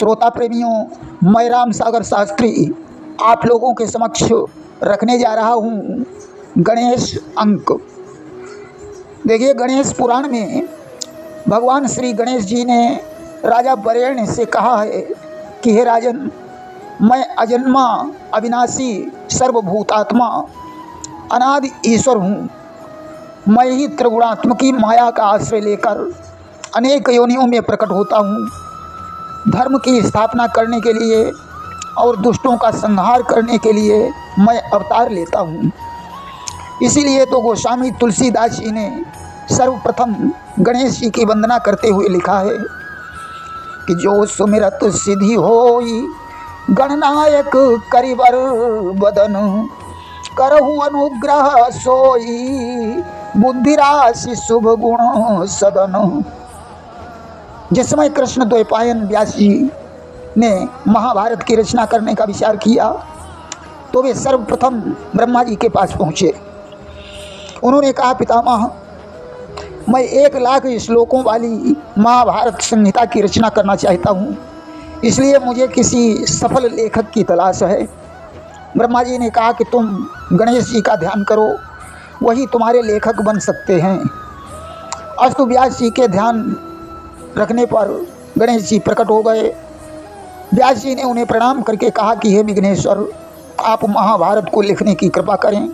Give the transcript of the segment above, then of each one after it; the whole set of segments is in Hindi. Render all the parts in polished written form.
श्रोता प्रेमियों, मैं राम सागर शास्त्री आप लोगों के समक्ष रखने जा रहा हूँ गणेश अंक। देखिए, गणेश पुराण में भगवान श्री गणेश जी ने राजा वरेण्य से कहा है कि हे राजन, मैं अजन्मा अविनाशी सर्वभूतात्मा अनादि ईश्वर हूँ। मैं ही त्रिगुणात्मकी माया का आश्रय लेकर अनेक योनियों में प्रकट होता हूँ। धर्म की स्थापना करने के लिए और दुष्टों का संहार करने के लिए मैं अवतार लेता हूँ। इसीलिए तो गोस्वामी तुलसीदास जी ने सर्वप्रथम गणेश जी की वंदना करते हुए लिखा है कि जो सुमिरत सिद्धि होई गणनायक करिवर बदन, करहु अनुग्रह सोई बुद्धिराशि शुभ गुण सदन। जिस समय कृष्ण द्वैपायन व्यास जी ने महाभारत की रचना करने का विचार किया तो वे सर्वप्रथम ब्रह्मा जी के पास पहुँचे। उन्होंने कहा, पितामह, मैं 1,00,000 श्लोकों वाली महाभारत संहिता की रचना करना चाहता हूँ, इसलिए मुझे किसी सफल लेखक की तलाश है। ब्रह्मा जी ने कहा कि तुम गणेश जी का ध्यान करो, वही तुम्हारे लेखक बन सकते हैं। अस्तु व्यास जी के ध्यान रखने पर गणेश जी प्रकट हो गए। व्यास जी ने उन्हें प्रणाम करके कहा कि हे विघ्नेश्वर, आप महाभारत को लिखने की कृपा करें।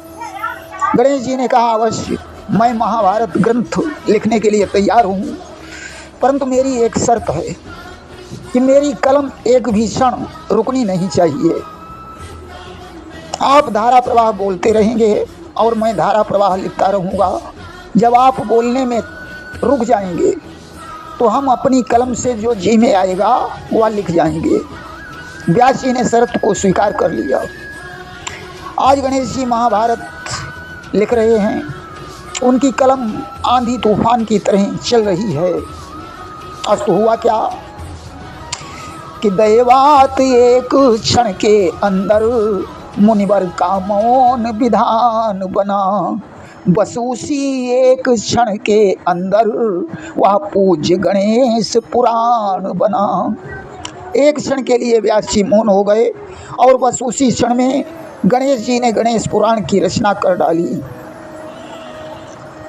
गणेश जी ने कहा, अवश्य, मैं महाभारत ग्रंथ लिखने के लिए तैयार हूँ, परंतु मेरी एक शर्त है कि मेरी कलम एक भी क्षण रुकनी नहीं चाहिए। आप धारा प्रवाह बोलते रहेंगे और मैं धारा प्रवाह लिखता रहूँगा। जब आप बोलने में रुक जाएंगे तो हम अपनी कलम से जो जी में आएगा वह लिख जाएंगे। व्यास जी ने शर्त को स्वीकार कर लिया। आज गणेश जी महाभारत लिख रहे हैं। उनकी कलम आंधी तूफान की तरह चल रही है। अस्तु हुआ क्या कि दैवात एक क्षण के अंदर मुनिवर का मौन विधान बना, बसूसी एक क्षण के अंदर वह पूज्य गणेश पुराण बना। एक क्षण के लिए व्यास जी मौन हो गए और बस उसी क्षण में गणेश जी ने गणेश पुराण की रचना कर डाली।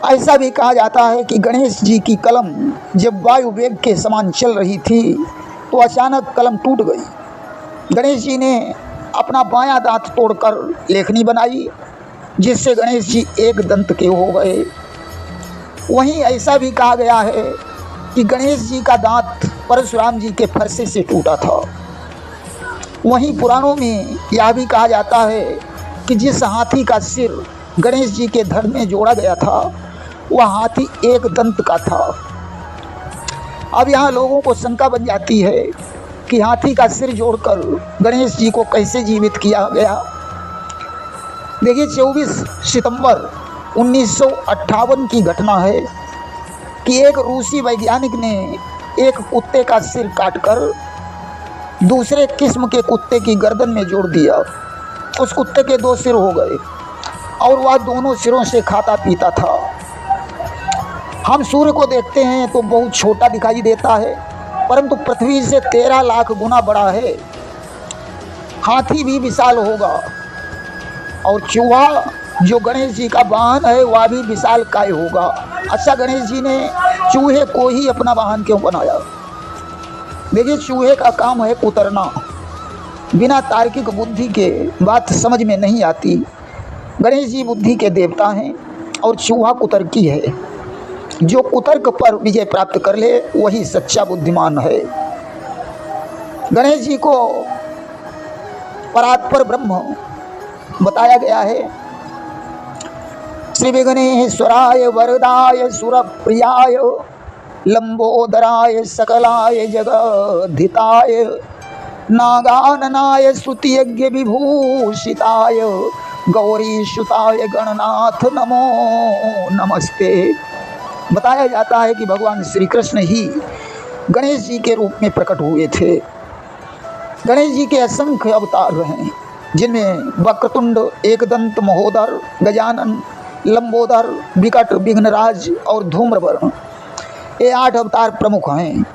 ऐसा भी कहा जाता है कि गणेश जी की कलम जब वायु वेग के समान चल रही थी तो अचानक कलम टूट गई। गणेश जी ने अपना बायां दांत तोड़कर लेखनी बनाई, जिससे गणेश जी एक दंत के हो गए। वहीं ऐसा भी कहा गया है कि गणेश जी का दांत परशुराम जी के फरसे से टूटा था। वहीं पुराणों में यह भी कहा जाता है कि जिस हाथी का सिर गणेश जी के धड़ में जोड़ा गया था वह हाथी एक दंत का था। अब यहाँ लोगों को शंका बन जाती है कि हाथी का सिर जोड़कर गणेश जी को कैसे जीवित किया गया। देखिए, 24 सितंबर 1958 की घटना है कि एक रूसी वैज्ञानिक ने एक कुत्ते का सिर काटकर दूसरे किस्म के कुत्ते की गर्दन में जोड़ दिया। उस कुत्ते के 2 सिर हो गए और वह दोनों सिरों से खाता पीता था। हम सूर्य को देखते हैं तो बहुत छोटा दिखाई देता है, परंतु पृथ्वी से 13 लाख गुना बड़ा है। हाथी भी विशाल होगा और चूहा जो गणेश जी का वाहन है वह भी विशाल काय होगा। अच्छा, गणेश जी ने चूहे को ही अपना वाहन क्यों बनाया? देखिए, चूहे का काम है कुतरना। बिना तार्किक बुद्धि के बात समझ में नहीं आती। गणेश जी बुद्धि के देवता हैं और चूहा कुतर्की है। जो कुतर्क पर विजय प्राप्त कर ले वही सच्चा बुद्धिमान है। गणेश जी को परात्पर ब्रह्म बताया गया है। श्री विघ्नेश्वराय वरदाय सुरप्रियाय लंबोदराय सकलाय जगद्धिताय नागाननाय स्तुतियज्ञ विभूषिताय गौरीसुताय गणनाथ नमो नमस्ते। बताया जाता है कि भगवान श्री कृष्ण ही गणेश जी के रूप में प्रकट हुए थे। गणेश जी के असंख्य अवतार हैं, जिनमें वक्रतुंड, एकदंत, महोदर, गजानन, लंबोदर, विकट, विघ्नराज और धूम्रवर्ण, ये 8 अवतार प्रमुख हैं।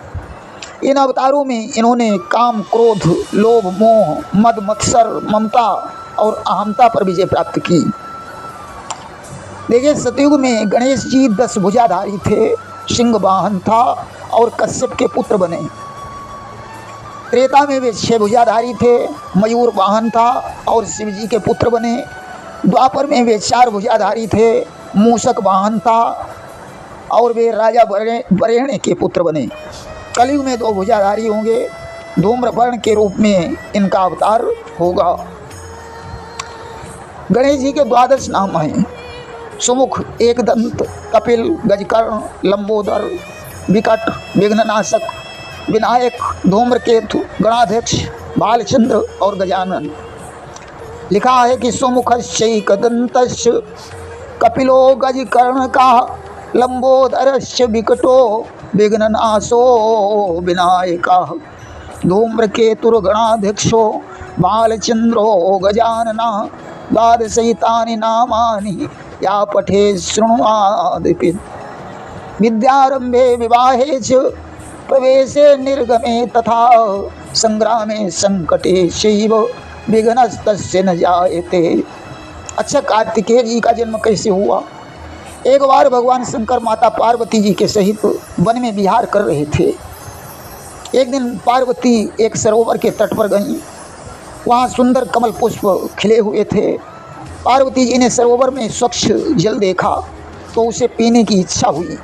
इन अवतारों में इन्होंने काम, क्रोध, लोभ, मोह, मद, मत्सर, ममता और अहमता पर विजय प्राप्त की। देखिए, सतयुग में गणेश जी 10 भुजाधारी थे, सिंह वाहन था और कश्यप के पुत्र बने। त्रेता में वे 6 भुजाधारी थे, मयूर वाहन था और शिव जी के पुत्र बने। द्वापर में वे 4 भुजाधारी थे, मूषक वाहन था और वे राजा वरेण्य के पुत्र बने। कलयुग में 2 भुजाधारी होंगे, धूम्रवर्ण के रूप में इनका अवतार होगा। गणेश जी के 12 नाम हैं: सुमुख, एकदंत, कपिल, गजकर्ण, लंबोदर, विकट, विघ्ननाशक, विनायक, धूम्रकेतु, गणाध्यक्ष, बालचंद्र और गजानन। लिखा है कि सुमुखश्चैकदन्तश्च कपिलो गजकर्ण का, लंबोदरश्च विकटो विघ्ननाशो विनायकः, धूम्रकेतुर्गणाध्यक्षो बालचंद्रो गजाननः, 12 नामानि या पठे शृणुयात्। विद्यारंभे विवाहे च प्रवेशे निर्गमे तथा संग्रामे संकटे शैव विघ्नस्तस्य न जायते। अच्छा, कार्तिकेय जी का जन्म कैसे हुआ? एक बार भगवान शंकर माता पार्वती जी के सहित वन में विहार कर रहे थे। एक दिन पार्वती एक सरोवर के तट पर गईं। वहाँ सुंदर कमल पुष्प खिले हुए थे। पार्वती जी ने सरोवर में स्वच्छ जल देखा तो उसे पीने की इच्छा हुई।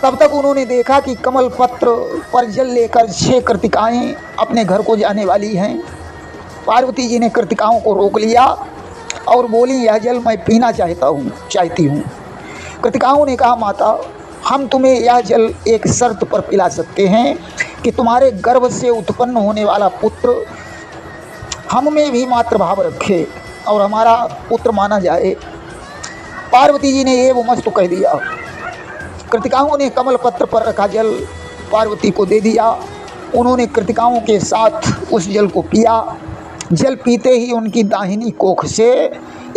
तब तक उन्होंने देखा कि कमल पत्र पर जल लेकर 6 कृतिकाएँ अपने घर को जाने वाली हैं। पार्वती जी ने कृतिकाओं को रोक लिया और बोली, यह जल मैं पीना चाहती हूँ। कृतिकाओं ने कहा, माता, हम तुम्हें यह जल एक शर्त पर पिला सकते हैं कि तुम्हारे गर्भ से उत्पन्न होने वाला पुत्र हम में भी मातृभाव रखे और हमारा पुत्र माना जाए। पार्वती जी ने ये वो मस्त कह दिया। कृतिकाओं ने कमल पत्र पर रखा जल पार्वती को दे दिया। उन्होंने कृतिकाओं के साथ उस जल को पिया। जल पीते ही उनकी दाहिनी कोख से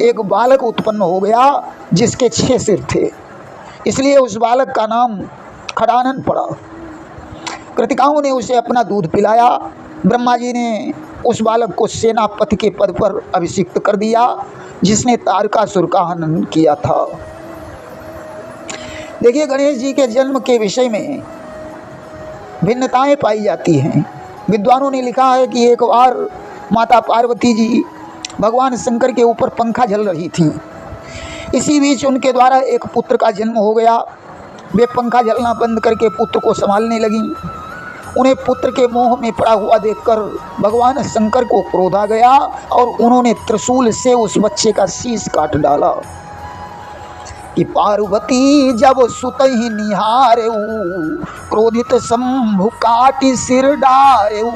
एक बालक उत्पन्न हो गया जिसके 6 सिर थे, इसलिए उस बालक का नाम खड़ानन पड़ा। कृतिकाओं ने उसे अपना दूध पिलाया। ब्रह्मा जी ने उस बालक को सेनापति के पद पर अभिषिक्त कर दिया, जिसने तारकासुर का हनन किया था। देखिए, गणेश जी के जन्म के विषय में भिन्नताएं पाई जाती हैं। विद्वानों ने लिखा है कि एक बार माता पार्वती जी भगवान शंकर के ऊपर पंखा झल रही थीं। इसी बीच उनके द्वारा एक पुत्र का जन्म हो गया। वे पंखा झलना बंद करके पुत्र को संभालने लगीं। उन्हें पुत्र के मोह में पड़ा हुआ देखकर भगवान शंकर को क्रोध आ गया और उन्होंने त्रिशूल से उस बच्चे का शीश काट डाला। कि पार्वती जब सुतहि निहारेऊ, क्रोधित शंभु काटी सिर डारेऊ।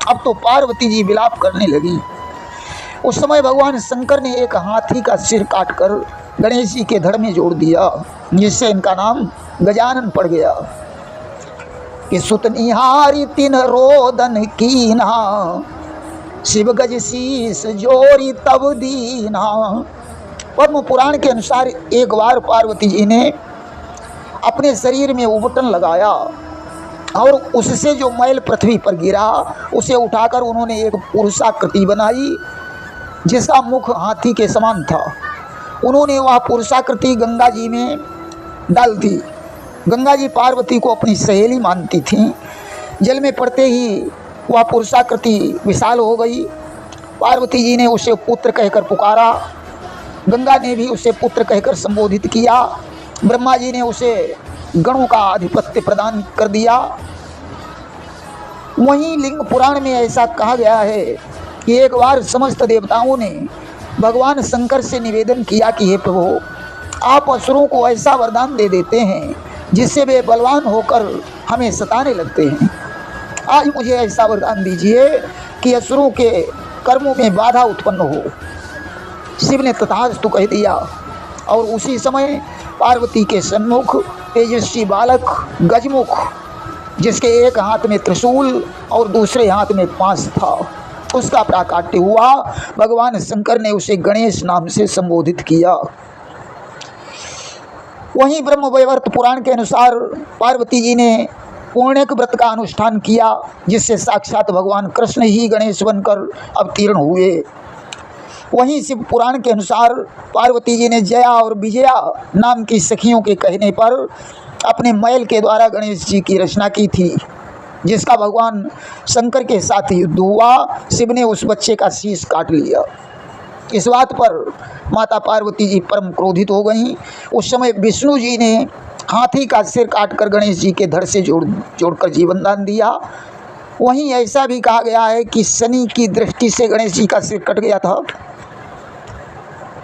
अब तो पार्वती जी विलाप करने लगी। उस समय भगवान शंकर ने एक हाथी का सिर काटकर गणेश जी के धड़ में जोड़ दिया, जिससे इनका नाम गजानन पड़ गया। कि सुत निहारी तिन रोदन कीना, शिव गज शीस जोरी तब दीना। पद्म पुराण के अनुसार एक बार पार्वती जी ने अपने शरीर में उबटन लगाया और उससे जो मैल पृथ्वी पर गिरा उसे उठाकर उन्होंने एक पुरुषाकृति बनाई जिसका मुख हाथी के समान था। उन्होंने वह पुरुषाकृति गंगा जी में डाल दी। गंगा जी पार्वती को अपनी सहेली मानती थीं। जल में पड़ते ही वह पुरुषाकृति विशाल हो गई। पार्वती जी ने उसे पुत्र कहकर पुकारा। गंगा ने भी उसे पुत्र कहकर संबोधित किया। ब्रह्मा जी ने उसे गणों का आधिपत्य प्रदान कर दिया। वहीं लिंग पुराण में ऐसा कहा गया है कि एक बार समस्त देवताओं ने भगवान शंकर से निवेदन किया कि हे प्रभु, आप असुरों को ऐसा वरदान दे देते हैं जिससे वे बलवान होकर हमें सताने लगते हैं। आज मुझे ऐसा वरदान दीजिए कि असुरों के कर्मों में बाधा उत्पन्न हो। शिव ने तथास्तु कह दिया और उसी समय पार्वती के सन्मुख तेजस्वी बालक गजमुख, जिसके एक हाथ में त्रिशूल और दूसरे हाथ में पाश था, उसका प्राकट्य हुआ। भगवान शंकर ने उसे गणेश नाम से संबोधित किया। वहीं ब्रह्मवैवर्त पुराण के अनुसार पार्वती जी ने पूर्णिक व्रत का अनुष्ठान किया, जिससे साक्षात भगवान कृष्ण ही गणेश बनकर अवतीर्ण हुए। वहीं शिव पुराण के अनुसार पार्वती जी ने जया और विजया नाम की सखियों के कहने पर अपने मैल के द्वारा गणेश जी की रचना की थी, जिसका भगवान शंकर के साथ युद्ध हुआ। शिव ने उस बच्चे का शीश काट लिया। इस बात पर माता पार्वती जी परम क्रोधित हो गईं। उस समय विष्णु जी ने हाथी का सिर काटकर गणेश जी के धड़ से जोड़कर जीवन दान दिया। वहीं ऐसा भी कहा गया है कि शनि की दृष्टि से गणेश जी का सिर कट गया था।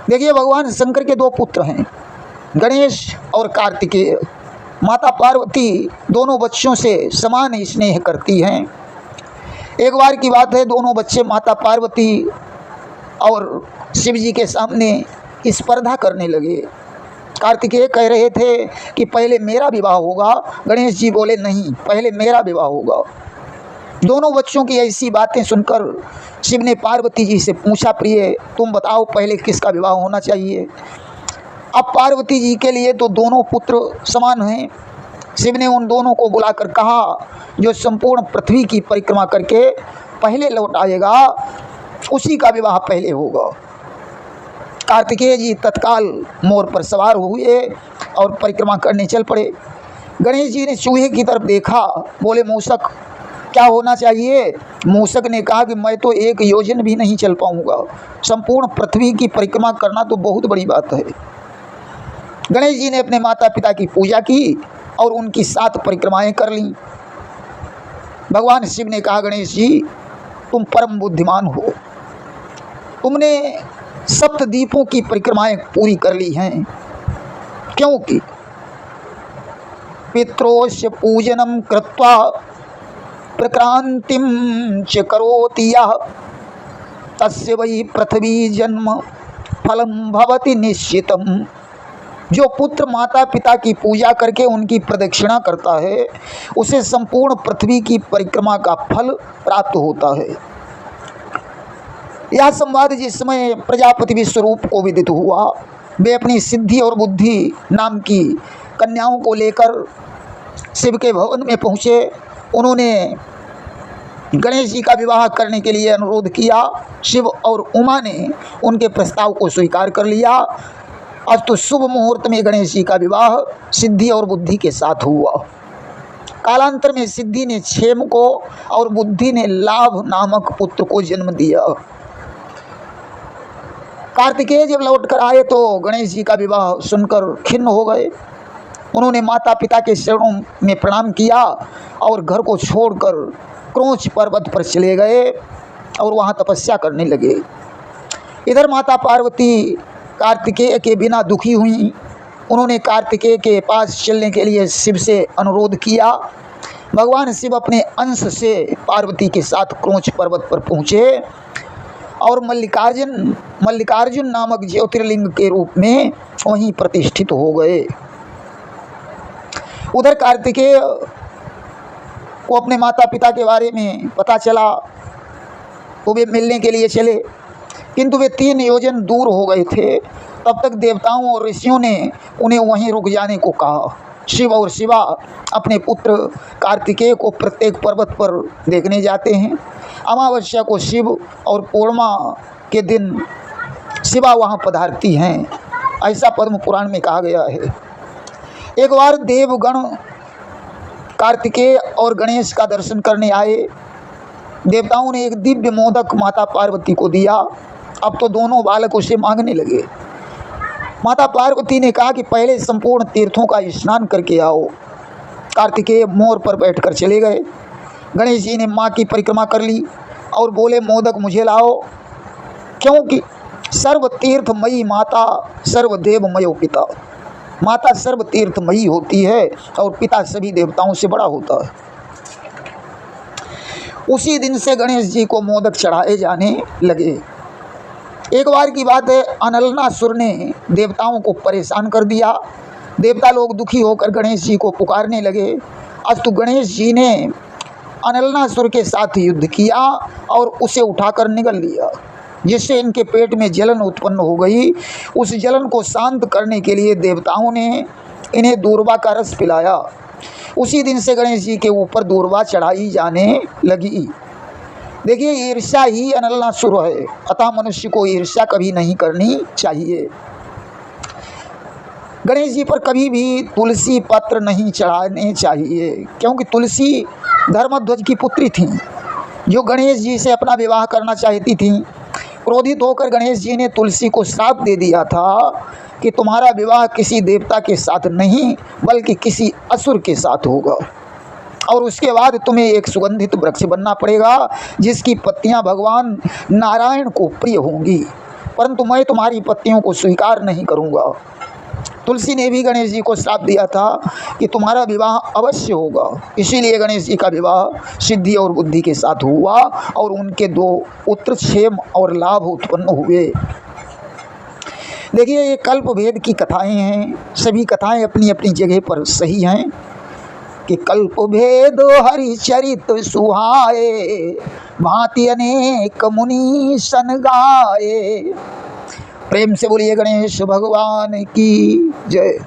देखिए, भगवान शंकर के दो पुत्र हैं, गणेश और कार्तिकेय। माता पार्वती दोनों बच्चों से समान स्नेह करती हैं। एक बार की बात है, दोनों बच्चे माता पार्वती और शिव जी के सामने स्पर्धा करने लगे। कार्तिकेय कह रहे थे कि पहले मेरा विवाह होगा, गणेश जी बोले नहीं, पहले मेरा विवाह होगा। दोनों बच्चों की ऐसी बातें सुनकर शिव ने पार्वती जी से पूछा, प्रिय तुम बताओ पहले किसका विवाह होना चाहिए। अब पार्वती जी के लिए तो दोनों पुत्र समान हैं। शिव ने उन दोनों को बुलाकर कहा, जो संपूर्ण पृथ्वी की परिक्रमा करके पहले लौट आएगा उसी का विवाह पहले होगा। कार्तिकेय जी तत्काल मोर पर सवार हुए और परिक्रमा करने चल पड़े। गणेश जी ने चूहे की तरफ देखा, बोले मूषक क्या होना चाहिए। मूषक ने कहा कि मैं तो 1 योजन भी नहीं चल पाऊंगा, संपूर्ण पृथ्वी की परिक्रमा करना तो बहुत बड़ी बात है। गणेश जी ने अपने माता पिता की पूजा की और उनकी 7 परिक्रमाएं कर लीं। भगवान शिव ने कहा, गणेश जी तुम परम बुद्धिमान हो, तुमने सप्तद्वीपों की परिक्रमाएं पूरी कर ली हैं, क्योंकि पित्रोस्य पूजनम कृत्वा प्रक्रांतिम च करोति यः तस्य वै पृथ्वी जन्म फलम भवति निश्चितम। जो पुत्र माता पिता की पूजा करके उनकी प्रदक्षिणा करता है, उसे संपूर्ण पृथ्वी की परिक्रमा का फल प्राप्त होता है। यह संवाद जिस समय प्रजापति विश्वरूप को विदित हुआ, वे अपनी सिद्धि और बुद्धि नाम की कन्याओं को लेकर शिव के भवन में पहुँचे। उन्होंने गणेश जी का विवाह करने के लिए अनुरोध किया। शिव और उमा ने उनके प्रस्ताव को स्वीकार कर लिया। आज तो शुभ मुहूर्त में गणेश जी का विवाह सिद्धि और बुद्धि के साथ हुआ। कालांतर में सिद्धि ने क्षेम को और बुद्धि ने लाभ नामक पुत्र को जन्म दिया। कार्तिकेय जब लौट कर आए तो गणेश जी का विवाह सुनकर खिन्न हो गए। उन्होंने माता पिता के चरणों में प्रणाम किया और घर को छोड़कर क्रोंच पर्वत पर चले गए और वहाँ तपस्या करने लगे। इधर माता पार्वती कार्तिकेय के बिना दुखी हुई। उन्होंने कार्तिकेय के पास चलने के लिए शिव से अनुरोध किया। भगवान शिव अपने अंश से पार्वती के साथ क्रोंच पर्वत पर पहुँचे और मल्लिकार्जुन नामक ज्योतिर्लिंग के रूप में वहीं प्रतिष्ठित हो गए। उधर कार्तिकेय को अपने माता पिता के बारे में पता चला तो वे मिलने के लिए चले, किंतु वे 3 योजन दूर हो गए थे। तब तक देवताओं और ऋषियों ने उन्हें वहीं रुक जाने को कहा। शिव और शिवा अपने पुत्र कार्तिकेय को प्रत्येक पर्वत पर देखने जाते हैं। अमावस्या को शिव और पूर्णिमा के दिन शिवा वहाँ पधारती हैं, ऐसा पद्म पुराण में कहा गया है। एक बार देवगण कार्तिकेय और गणेश का दर्शन करने आए। देवताओं ने एक दिव्य मोदक माता पार्वती को दिया। अब तो दोनों बालक उसे मांगने लगे। माता पार्वती ने कहा कि पहले संपूर्ण तीर्थों का स्नान करके आओ। कार्तिकेय मोर पर बैठकर चले गए। गणेश जी ने माँ की परिक्रमा कर ली और बोले, मोदक मुझे लाओ, क्योंकि सर्व तीर्थमयी माता सर्वदेवमयो पिता। माता सर्व तीर्थमयी होती है और पिता सभी देवताओं से बड़ा होता है। उसी दिन से गणेश जी को मोदक चढ़ाए जाने लगे। एक बार की बात है, अनलनासुर ने देवताओं को परेशान कर दिया। देवता लोग दुखी होकर गणेश जी को पुकारने लगे। आज तो गणेश जी ने अनलनासुर के साथ युद्ध किया और उसे उठाकर निगल लिया, जिससे इनके पेट में जलन उत्पन्न हो गई। उस जलन को शांत करने के लिए देवताओं ने इन्हें दूर्वा का रस पिलाया। उसी दिन से गणेश जी के ऊपर दूर्वा चढ़ाई जाने लगी। देखिए, ईर्ष्या ही अनलनासुर है, अतः मनुष्य को ईर्ष्या कभी नहीं करनी चाहिए। गणेश जी पर कभी भी तुलसी पत्र नहीं चढ़ाने चाहिए, क्योंकि तुलसी धर्मध्वज की पुत्री थी, जो गणेश जी से अपना विवाह करना चाहती थी। क्रोधित होकर गणेश जी ने तुलसी को श्राप दे दिया था कि तुम्हारा विवाह किसी देवता के साथ नहीं बल्कि किसी असुर के साथ होगा, और उसके बाद तुम्हें एक सुगंधित वृक्ष बनना पड़ेगा जिसकी पत्तियां भगवान नारायण को प्रिय होंगी, परंतु मैं तुम्हारी पत्तियों को स्वीकार नहीं करूंगा। तुलसी ने भी गणेश जी को श्राप दिया था कि तुम्हारा विवाह अवश्य होगा। इसीलिए गणेश जी का विवाह सिद्धि और बुद्धि के साथ हुआ और उनके 2 पुत्र क्षेम और लाभ उत्पन्न हुए। देखिए, ये कल्प भेद की कथाएं हैं। सभी कथाएं अपनी अपनी जगह पर सही हैं कि कल्प भेद हरिचरित सुहाए, भांति अनेक मुनि सन गाए। प्रेम से बोलिए गणेश भगवान की जय।